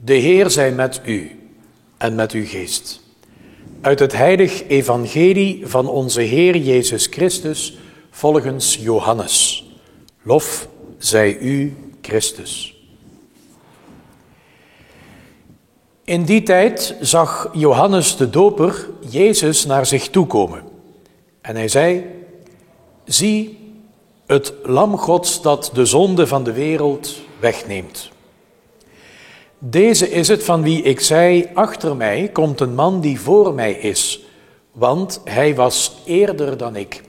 De Heer zij met u en met uw geest. Uit het heilig evangelie van onze Heer Jezus Christus volgens Johannes. Lof zij u, Christus. In die tijd zag Johannes de Doper Jezus naar zich toekomen. En hij zei: zie, het lam Gods dat de zonde van de wereld wegneemt. Deze is het van wie ik zei: achter mij komt een man die voor mij is, want hij was eerder dan ik.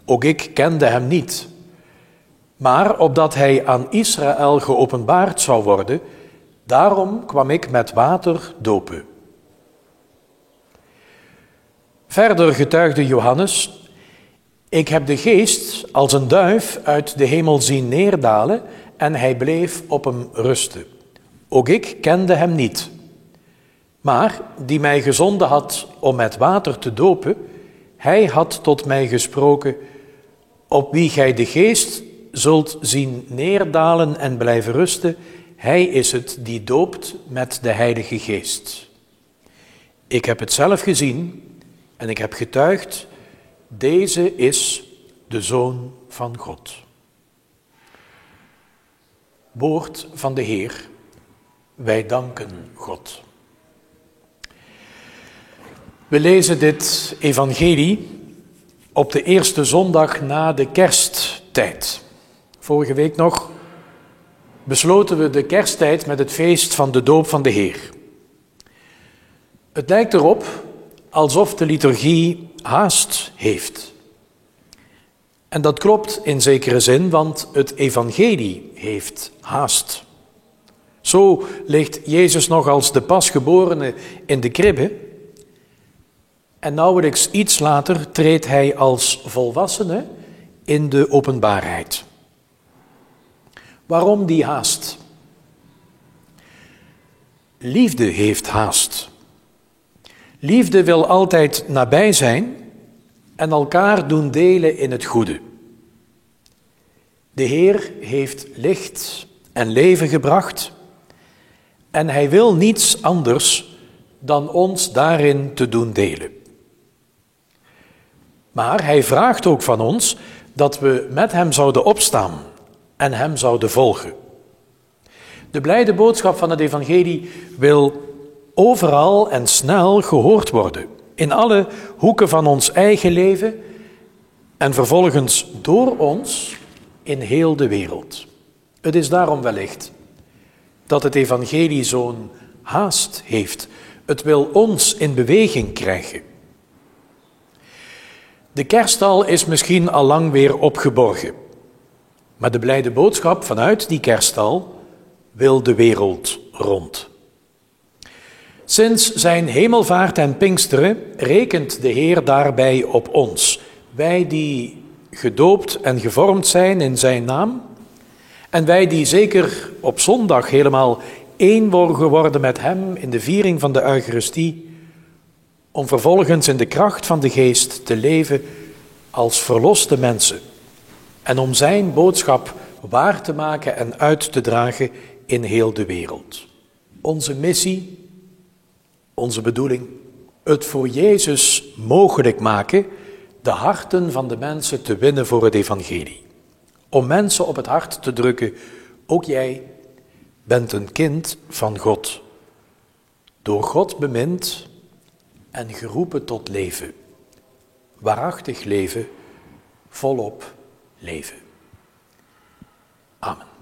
Ook ik kende hem niet. Maar opdat hij aan Israël geopenbaard zou worden, daarom kwam ik met water dopen. Verder getuigde Johannes: ik heb de geest als een duif uit de hemel zien neerdalen en hij bleef op hem rusten. Ook ik kende hem niet. Maar die mij gezonden had om met water te dopen, hij had tot mij gesproken: op wie gij de geest zult zien neerdalen en blijven rusten, hij is het die doopt met de Heilige Geest. Ik heb het zelf gezien en ik heb getuigd: deze is de Zoon van God. Woord van de Heer, wij danken God. We lezen dit evangelie op de eerste zondag na de kersttijd. Vorige week nog besloten we de kersttijd met het feest van de doop van de Heer. Het lijkt erop alsof de liturgie haast heeft. En dat klopt in zekere zin, want het evangelie heeft haast. Zo ligt Jezus nog als de pasgeborene in de kribbe en nauwelijks iets later treedt hij als volwassene in de openbaarheid. Waarom die haast? Liefde heeft haast. Liefde wil altijd nabij zijn en elkaar doen delen in het goede. De Heer heeft licht en leven gebracht en hij wil niets anders dan ons daarin te doen delen. Maar hij vraagt ook van ons dat we met hem zouden opstaan en hem zouden volgen. De blijde boodschap van het evangelie wil overal en snel gehoord worden, in alle hoeken van ons eigen leven en vervolgens door ons in heel de wereld. Het is daarom wellicht dat het evangelie zo'n haast heeft. Het wil ons in beweging krijgen. De kerststal is misschien al lang weer opgeborgen, maar de blijde boodschap vanuit die kerststal wil de wereld rond. Sinds zijn hemelvaart en Pinksteren rekent de Heer daarbij op ons. Wij die gedoopt en gevormd zijn in zijn naam en wij die zeker op zondag helemaal één worden geworden met hem in de viering van de Eucharistie, om vervolgens in de kracht van de Geest te leven als verloste mensen en om zijn boodschap waar te maken en uit te dragen in heel de wereld. Onze missie, onze bedoeling, het voor Jezus mogelijk maken de harten van de mensen te winnen voor het evangelie. Om mensen op het hart te drukken: ook jij bent een kind van God. Door God bemind en geroepen tot leven. Waarachtig leven, volop leven. Amen.